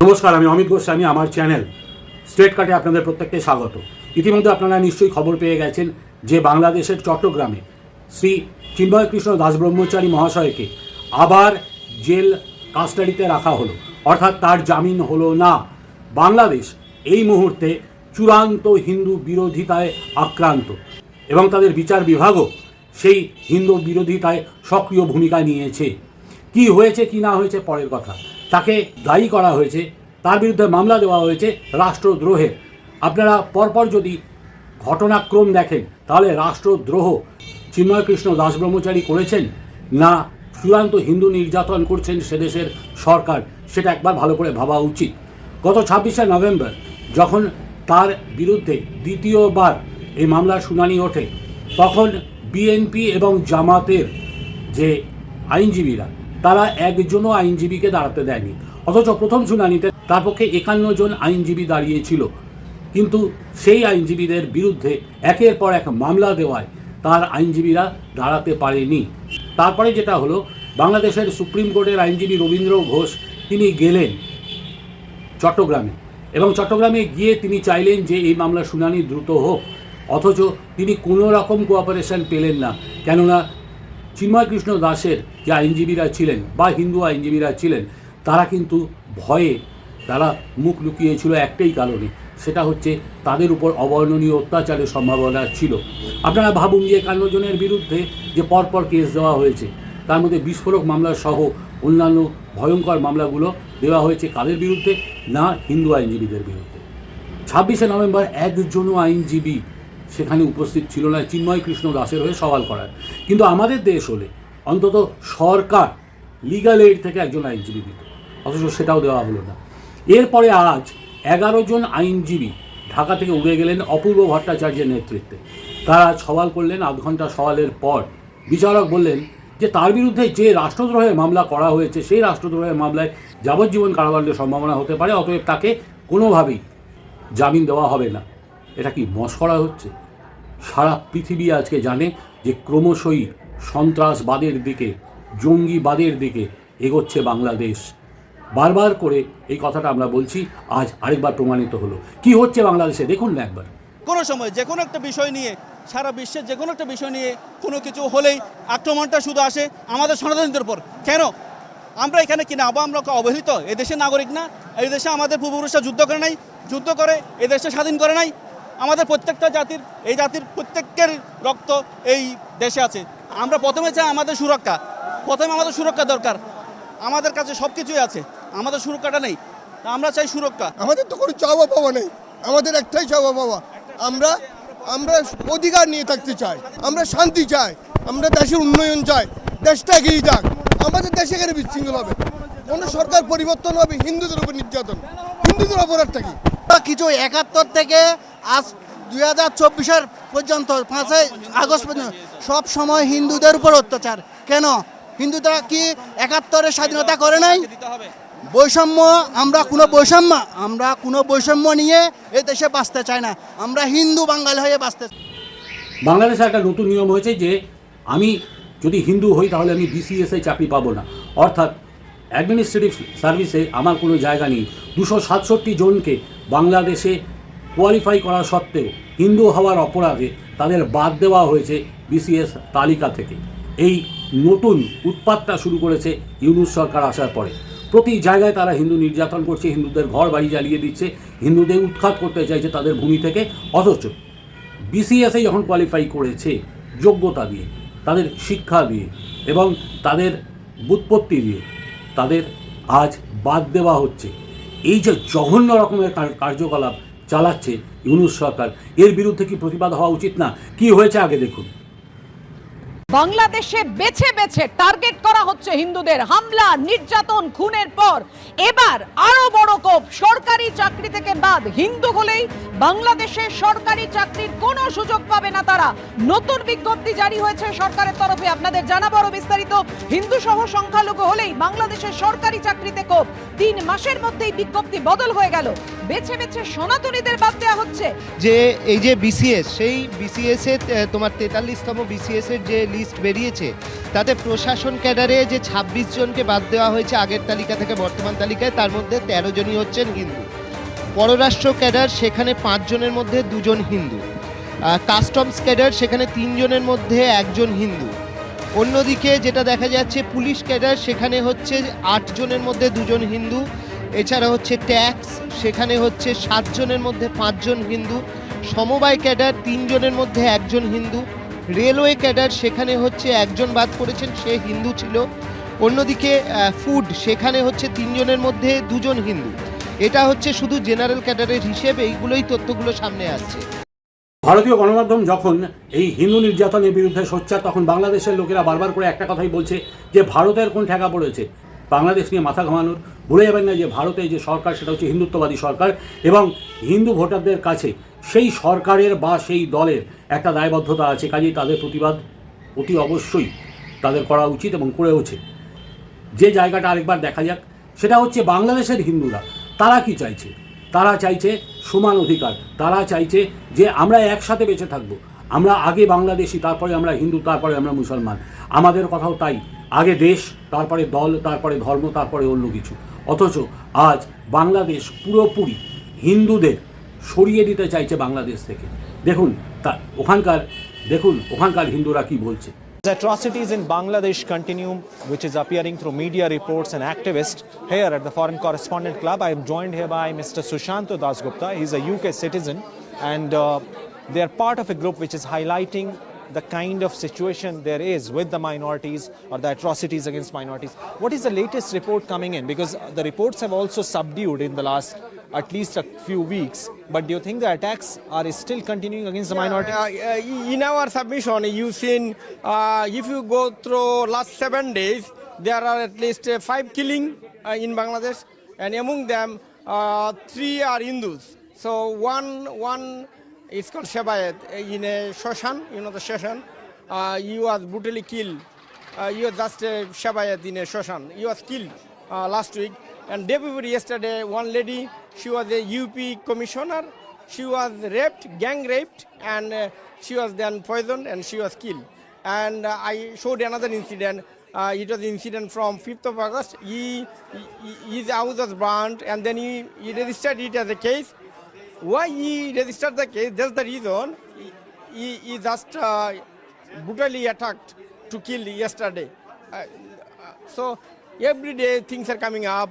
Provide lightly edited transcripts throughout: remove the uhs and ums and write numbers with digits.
নমস্কার, আমি অমিত গোস্বামী। আমার চ্যানেল স্ট্রেট কাটে আপনাদের প্রত্যেককে স্বাগত। ইতিমধ্যে আপনারা নিশ্চয়ই খবর পেয়ে গেছেন যে বাংলাদেশের চট্টগ্রামে শ্রী চিন্ময় কৃষ্ণ দাস ব্রহ্মচারী মহাশয়কে আবার জেল কাস্টাডিতে রাখা হলো, অর্থাৎ তার জামিন হলো না। বাংলাদেশ এই মুহূর্তে চূড়ান্ত হিন্দু বিরোধিতায় আক্রান্ত এবং তাদের বিচার বিভাগও সেই হিন্দু বিরোধিতায় সক্রিয় ভূমিকা নিয়েছে। কি হয়েছে কি না হয়েছে পরের কথা। তাকে দায়ী করা হয়েছে, তার বিরুদ্ধে মামলা দেওয়া হয়েছে রাষ্ট্রদ্রোহের। আপনারা পরপর যদি ঘটনাক্রম দেখেন তাহলে রাষ্ট্রদ্রোহ চিন্ময় কৃষ্ণ দাস ব্রহ্মচারী করেছেন না চূড়ান্ত হিন্দু নির্যাতন করছেন সে দেশের সরকার, সেটা একবার ভালো করে ভাবা উচিত। গত 26শে নভেম্বর যখন তার বিরুদ্ধে দ্বিতীয়বার এই মামলার শুনানি ওঠে, তখন বিএনপি এবং জামাতের যে আইনজীবীরা তারা একজনও আইনজীবীকে দাঁড়াতে দেয়নি, অথচ প্রথম শুনানিতে তার পক্ষে 51 জন আইনজীবী দাঁড়িয়েছিল। কিন্তু সেই আইনজীবীদের বিরুদ্ধে একের পর এক মামলা দেওয়ায় তার আইনজীবীরা দাঁড়াতে পারেনি। তারপরে যেটা হলো, বাংলাদেশের সুপ্রিম কোর্টের আইনজীবী রবীন্দ্র ঘোষ তিনি গেলেন চট্টগ্রামে এবং চট্টগ্রামে গিয়ে তিনি চাইলেন যে এই মামলার শুনানি দ্রুত হোক, অথচ তিনি কোনো রকম কোঅপারেশন পেলেন না। কেননা চিন্ময় কৃষ্ণ দাসের যে আইনজীবীরা ছিলেন বা হিন্দু আইনজীবীরা ছিলেন, তারা কিন্তু ভয়ে তারা মুখ লুকিয়েছিল একটাই কারণে, সেটা হচ্ছে তাদের উপর অবর্ণনীয় অত্যাচারের সম্ভাবনা ছিল। আপনারা ভাবুন যে 51 জনের বিরুদ্ধে যে পরপর কেস দেওয়া হয়েছে, তার মধ্যে বিস্ফোরক মামলা সহ অন্যান্য ভয়ঙ্কর মামলাগুলো দেওয়া হয়েছে কাদের বিরুদ্ধে? না হিন্দু আইনজীবীদের বিরুদ্ধে। 26শে নভেম্বর একজনও আইনজীবী সেখানে উপস্থিত ছিল না চিন্ময় কৃষ্ণ দাসের হয়ে সওয়াল করার। কিন্তু আমাদের দেশ হলে অন্তত সরকার লিগাল এইড থেকে একজন আইনজীবী দিত, অথচ সেটাও দেওয়া হলো না। এরপরে আজ 11 জন আইনজীবী ঢাকা থেকে উড়ে গেলেন অপূর্ব ভট্টাচার্যের নেতৃত্বে। তারা সওয়াল করলেন। 8 ঘন্টা সওয়ালের পর বিচারক বললেন যে তার বিরুদ্ধে যে রাষ্ট্রদ্রোহের মামলা করা হয়েছে সেই রাষ্ট্রদ্রোহের মামলায় যাবজ্জীবন কারাদণ্ডের সম্ভাবনা হতে পারে, অতএব তাকে কোনোভাবেই জামিন দেওয়া হবে না। এটা কি মশকরা হচ্ছে? সারা পৃথিবী আজকে জানে যে ক্রমশই সন্ত্রাসবাদের দিকে, জঙ্গিবাদের দিকে এগোচ্ছে বাংলাদেশ। বারবার করে এই কথাটা আমরা বলছি, আজ আরেকবার প্রমাণিত হলো। কি হচ্ছে বাংলাদেশে দেখুন না একবার। কোনো সময় যে কোনো একটা বিষয় নিয়ে, সারা বিশ্বের যে কোনো একটা বিষয় নিয়ে কোনো কিছু হলেই আক্রমণটা শুধু আসে আমাদের সনাতনীদের উপর। কেন? আমরা এখানে কিনা আমরা অবহেলিত? এদেশের নাগরিক না? এই দেশে আমাদের পূর্বপুরুষরা যুদ্ধ করে নাই? যুদ্ধ করে এই দেশটা স্বাধীন করে নাই? আমাদের প্রত্যেকটা জাতির, এই জাতির প্রত্যেকের রক্ত এই দেশে আছে। আমরা প্রথমে চাই আমাদের সুরক্ষা, প্রথমে আমাদের সুরক্ষা দরকার। আমাদের কাছে সব কিছুই আছে, আমাদের সুরক্ষাটা নেই। আমরা চাই সুরক্ষা। আমাদের তো কোনো চাওয়া পাওয়া নেই, আমাদের একটাই চাওয়া পাওয়া, আমরা অধিকার নিয়ে থাকতে চাই, আমরা শান্তি চাই, আমরা দেশের উন্নয়ন চাই, দেশটা এগিয়ে যাক। আমাদের দেশে এখানে বিশৃঙ্খল হবে, কোনো সরকার পরিবর্তন হবে, হিন্দুদের উপর নির্যাতন, হিন্দুদের অপরাধটা কি? কিছু 71 থেকে আজ 2024 পর্যন্ত 5ই আগস্ট পর্যন্ত সব সময় হিন্দুদের উপর অত্যাচার। কেন? হিন্দুরা কি 71-এর স্বাধীনতা করে নাই? বৈষম্য, আমরা কোনো বৈষম্য নিয়ে এই দেশে বাঁচতে চাই না। আমরা হিন্দু বাঙালি হয়ে বাঁচতে চাই। বাংলাদেশে একটা নতুন নিয়ম হয়েছে যে আমি যদি হিন্দু হই তাহলে আমি বিসিএসে চাকরি পাবো না, অর্থাৎ অ্যাডমিনিস্ট্রেটিভ সার্ভিসে আমার কোনো জায়গা নেই। 267 জনকে বাংলাদেশে কোয়ালিফাই করা সত্ত্বেও হিন্দু হওয়ার অপরাধে তাদের বাদ দেওয়া হয়েছে বিসিএস তালিকা থেকে। এই নতুন উৎপাতটা শুরু করেছে ইউনূস সরকার আসার পরে। প্রতি জায়গায় তারা হিন্দু নির্যাতন করছে, হিন্দুদের ঘর বাড়ি জ্বালিয়ে দিচ্ছে, হিন্দুদের উৎখাত করতে চাইছে তাদের ভূমি থেকে। অথচ বিসিএসে যখন কোয়ালিফাই করেছে যোগ্যতা দিয়ে, তাদের শিক্ষা দিয়ে এবং তাদের ব্যুৎপত্তি দিয়ে, তাদের আজ বাদ দেওয়া হচ্ছে। এই যে জঘন্য রকমের কার্যকলাপ চালাচ্ছে ইউনূস সরকার, এর বিরুদ্ধে কি প্রতিবাদ হওয়া উচিত না? কি হয়েছে আগে দেখুন। বাংলাদেশে বেছে বেছে টার্গেট করা হচ্ছে হিন্দুদের। হামলা, নির্যাতন, খুনের পর এবার আরো বড় কোপ, সরকারি চাকরি থেকে বাদ। হিন্দু হলেই বাংলাদেশে সরকারি চাকরির কোনো সুযোগ পাবে না তারা। নতুন বিজ্ঞপ্তি জারি হয়েছে সরকারের তরফে, আপনাদের জানাবো আরো বিস্তারিত। হিন্দু সহ সংখ্যালঘু হলেই বাংলাদেশের সরকারি চাকরিতে কোপ। 3 মাসের মধ্যেই বিজ্ঞপ্তি বদল হয়ে গেল। বেছে বেছে সনাতনীদের বাদ দেওয়া হচ্ছে। যে এই যে বিসিএস, সেই বিসিএস এর তোমার 43তম বিসিএস এর যে লিস্ট বেরিয়েছে তাতে প্রশাসন ক্যাডারে যে ২৬ জনকে বাদ দেওয়া হয়েছে আগের তালিকা থেকে বর্তমান তালিকায়, তার মধ্যে ১৩ জনই হচ্ছেন হিন্দু। পররাষ্ট্র ক্যাডার সেখানে ৫ জনের মধ্যে ২ জন হিন্দু। কাস্টমস ক্যাডার সেখানে ৩ জনের মধ্যে 1 জন হিন্দু। অন্যদিকে যেটা দেখা যাচ্ছে পুলিশ ক্যাডার সেখানে হচ্ছে ৮ জনের মধ্যে 2 জন হিন্দু। এছাড়া হচ্ছে ট্যাক্স সেখানে হচ্ছে 7 জনের মধ্যে 5 জন হিন্দু। সমবায় ক্যাডার 3 জনের মধ্যে 1 জন হিন্দু। রেলওয়ে ক্যাডার সেখানে হচ্ছে 1 জন বাদ পড়েছেন, সে হিন্দু ছিল। অন্যদিকে ফুড সেখানে হচ্ছে 3 জনের মধ্যে 2 জন হিন্দু। এটা হচ্ছে শুধু জেনারেল ক্যাডারের হিসেব, এইগুলোই তথ্যগুলো সামনে আসছে। ভারতীয় গণমাধ্যম যখন এই হিন্দু নির্যাতনের বিরুদ্ধে সোচ্চার, তখন বাংলাদেশের লোকেরা বারবার করে একটা কথাই বলছে যে ভারতের কোন ঠেকা পড়েছে বাংলাদেশ নিয়ে মাথা ঘামানোর। ভুলে যাবেন না যে ভারতে যে সরকার সেটা হচ্ছে হিন্দুত্ববাদী সরকার, এবং হিন্দু ভোটারদের কাছে সেই সরকারের বা সেই দলের একটা দায়বদ্ধতা আছে। কাজেই তাদের প্রতিবাদ অতি অবশ্যই তাদের করা উচিত এবং করেওছে। যে জায়গাটা আরেকবার দেখা যাক, সেটা হচ্ছে বাংলাদেশের হিন্দুরা তারা কি চাইছে। তারা চাইছে সমান অধিকার, তারা চাইছে যে আমরা একসাথে বেঁচে থাকবো। আমরা আগে বাংলাদেশি, তারপরে আমরা হিন্দু, তারপরে আমরা মুসলমান। আমাদের কথাও তাই, আগে দেশ, তারপরে দল, তারপরে ধর্ম, তারপরে অন্য কিছু। অথচ আজ বাংলাদেশ পুরোপুরি হিন্দুদের সরিয়ে দিতে চাইছে বাংলাদেশ থেকে। দেখুন ওখানকার হিন্দুরা কি বলছে। The atrocities in Bangladesh continue, which is appearing through media reports and activists. Here at the Foreign Correspondent Club, I am joined here by Mr. Sushanto Dasgupta. He's a UK citizen, and they are part of a group which is highlighting the kind of situation there is with the minorities or the atrocities against minorities. What is the latest report coming in? Because the reports have also subdued in the last at least a few weeks. But do you think the attacks are still continuing against the minorities? In our submission, you've seen, if you go through last 7 days, there are at least 5 killing in Bangladesh, and among them 3 are Hindus. So one is called Shabayat in a Shoshan, you know the Shoshan. He was brutally killed. He was just a Shabayat in a Shoshan. He was killed last week. And day before yesterday, one lady, she was a UP commissioner. She was raped, gang raped, and she was then poisoned and she was killed. And I showed another incident. It was an incident from 5th of August. His house was burnt, and then he registered it as a case. Why he registered the case? That's the reason. He just brutally attacked to kill yesterday. So every day things are coming up.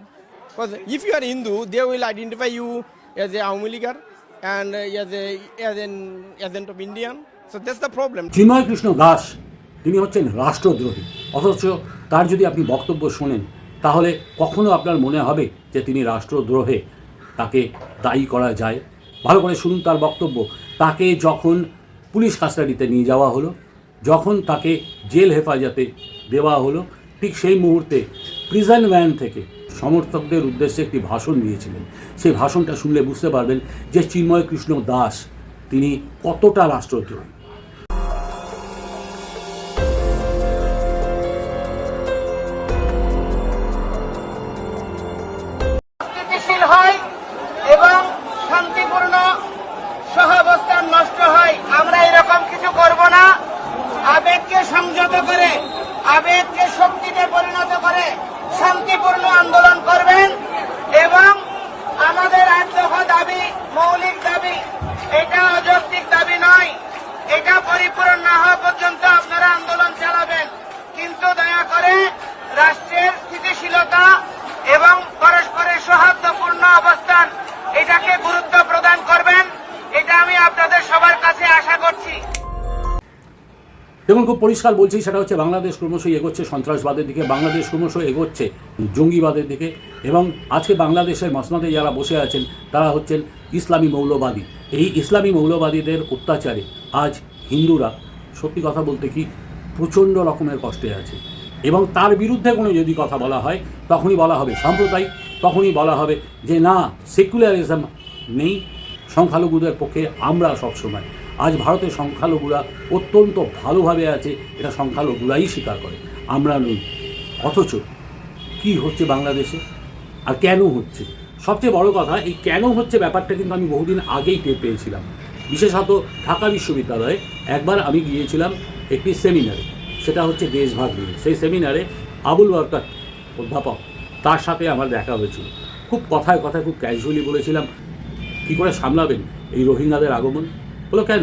Because if you are Hindu, they will identify you as a Aumi Leaguer and as an agent of Indian. So that's the problem. Chinmoy Krishna Das তিনি হচ্ছেন রাষ্ট্রদ্রোহী, অথচ তার যদি আপনি বক্তব্য শোনেন তাহলে কখনো আপনার মনে হবে যে তিনি রাষ্ট্রদ্রোহে তাকে দায়ী করা যায়। ভালো করে শুনুন তার বক্তব্য। তাকে যখন পুলিশ কাস্টাডিতে নিয়ে যাওয়া হলো, যখন তাকে জেল হেফাজতে দেওয়া হলো, ঠিক সেই মুহূর্তে প্রিজন ভ্যান থেকে সমর্থকদের উদ্দেশ্যে একটি ভাষণ দিয়েছিলেন। সেই ভাষণটা শুনলে বুঝতে পারবেন যে চিন্ময় কৃষ্ণ দাস তিনি কতটা রাষ্ট্রদ্রোহী। স্থিতিশীল হয় এবং শান্তিপূর্ণ সহাবস্থান নষ্ট হয়, আমরা এরকম কিছু করব না। আবেগকে সংযত করে, আবেগকে শক্তিতে পরিণত করে শান্তিপূর্ণ আন্দোলন করবেন। এবং আমাদের 8 দফা দাবি মৌলিক দাবি, এটা অযৌক্তিক দাবি নয়। এটা পরিপূরণ না হওয়া পর্যন্ত আপনারা আন্দোলন চালাবেন, কিন্তু দয়া করে রাষ্ট্রের স্থিতিশীলতা এবং পরস্পরের সৌহার্দ্যপূর্ণ অবস্থান এটাকে গুরুত্ব প্রদান করবেন। এটা আমি আপনাদের সবার কাছে আশা করছি। দেখুন, খুব পরিষ্কার বলছি, সেটা হচ্ছে বাংলাদেশ ক্রমশই এগোচ্ছে সন্ত্রাসবাদের দিকে, বাংলাদেশ ক্রমশ এগোচ্ছে জঙ্গিবাদের দিকে। এবং আজকে বাংলাদেশের মসনদে যারা বসে আছেন তারা হচ্ছেন ইসলামী মৌলবাদী। এই ইসলামী মৌলবাদীদের অত্যাচারে আজ হিন্দুরা সত্যি কথা বলতে কি প্রচণ্ড রকমের কষ্টে আছে। এবং তার বিরুদ্ধে কোনো যদি কথা বলা হয় তখনই বলা হবে সাম্প্রদায়িক, তখনই বলা হবে যে না সেকুলারিজম নেই, সংখ্যালঘুদের পক্ষে আমরা সবসময়। আজ ভারতের সংখ্যালঘুরা অত্যন্ত ভালোভাবে আছে, এটা সংখ্যালঘুরাই স্বীকার করে, আমরা নই। অথচ কি হচ্ছে বাংলাদেশে আর কেন হচ্ছে? সবচেয়ে বড় কথা, এই কেন হচ্ছে ব্যাপারটা কিন্তু আমি বহুদিন আগেই টের পেয়েছিলাম। বিশেষত ঢাকা বিশ্ববিদ্যালয়ে একবার আমি গিয়েছিলাম একটি সেমিনারে। সেটা হচ্ছে দেশভাগ নিয়ে। সেই সেমিনারে আবুল বরকত অধ্যাপক, তার সাথে আমার দেখা হয়েছিল। খুব কথায় কথায় খুব ক্যাজুয়ালি বলেছিলাম, কী করে সামলাবেন এই রোহিঙ্গাদের আগমন? বলো কেন,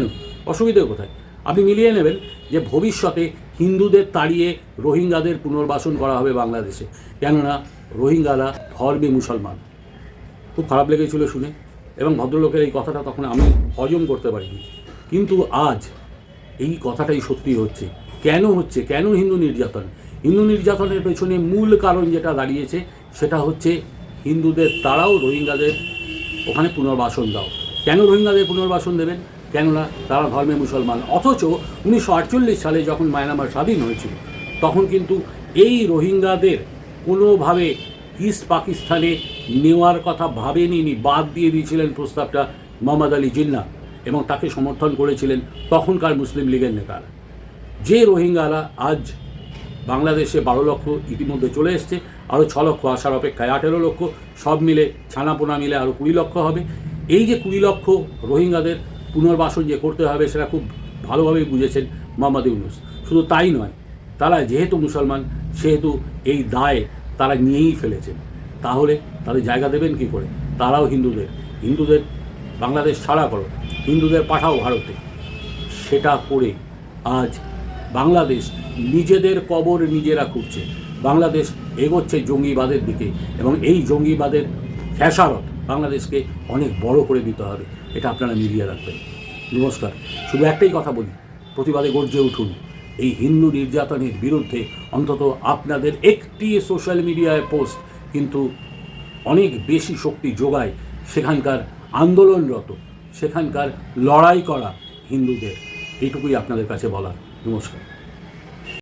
অসুবিধে কোথায়? আপনি মিলিয়ে নেবেন যে ভবিষ্যতে হিন্দুদের তাড়িয়ে রোহিঙ্গাদের পুনর্বাসন করা হবে বাংলাদেশে, কেননা রোহিঙ্গারা ধর্মী মুসলমান। খুব খারাপ লেগেছিল শুনে, এবং ভদ্রলোকের এই কথাটা তখন আমি হজম করতে পারিনি। কিন্তু আজ এই কথাটাই সত্যি হচ্ছে। কেন হচ্ছে? কেন হিন্দু নির্যাতন? হিন্দু নির্যাতনের পেছনে মূল কারণ যেটা দাঁড়িয়েছে সেটা হচ্ছে হিন্দুদের তারাও রোহিঙ্গাদের ওখানে পুনর্বাসন দাও। কেন রোহিঙ্গাদের পুনর্বাসন দেবেন? কেননা তারা ধর্মে মুসলমান। অথচ 1948 সালে যখন মায়ানমার স্বাধীন হয়েছিল তখন কিন্তু এই রোহিঙ্গাদের কোনোভাবে ইস্ট পাকিস্তানে নেওয়ার কথা ভাবেনি, বাদ দিয়ে দিয়েছিলেন প্রস্তাবটা মোহাম্মদ আলী জিন্নাহ, এবং তাকে সমর্থন করেছিলেন তখনকার মুসলিম লীগের নেতারা। যে রোহিঙ্গারা আজ বাংলাদেশে 12 লক্ষ ইতিমধ্যে চলে এসছে, আরও 6 লক্ষ আসার অপেক্ষায়, 18 লক্ষ, সব মিলে ছানাপোনা মিলে আরও 20 লক্ষ হবে। এই যে 20 লক্ষ রোহিঙ্গাদের পুনর্বাসন যে করতে হবে সেটা খুব ভালোভাবেই বুঝেছেন মোহাম্মদ ইউনূস। শুধু তাই নয়, তারা যেহেতু মুসলমান সেহেতু এই দায় তারা নিয়েই ফেলেছেন। তাহলে তাদের জায়গা দেবেন কী করে? তারাও হিন্দুদের বাংলাদেশ ছাড়া করো, হিন্দুদের পাঠাও ভারতে। সেটা করে আজ বাংলাদেশ নিজেদের কবর নিজেরা খুঁড়ছে। বাংলাদেশ এগোচ্ছে জঙ্গিবাদের দিকে, এবং এই জঙ্গিবাদের খেসারত বাংলাদেশকে অনেক বড় করে দিতে হবে। এটা আপনারা মিলিয়ে রাখবেন। নমস্কার। শুধু একটাই কথা বলি, প্রতিবাদে গর্জে উঠুন। এই হিন্দু নির্যাতনের বিরুদ্ধে অন্তত আপনাদের একটি সোশ্যাল মিডিয়ায় পোস্ট কিন্তু অনেক বেশি শক্তি যোগায় সেখানকার আন্দোলনরত, সেখানকার লড়াই করা হিন্দুদের। এইটুকুই আপনাদের কাছে বলার। নমস্কার।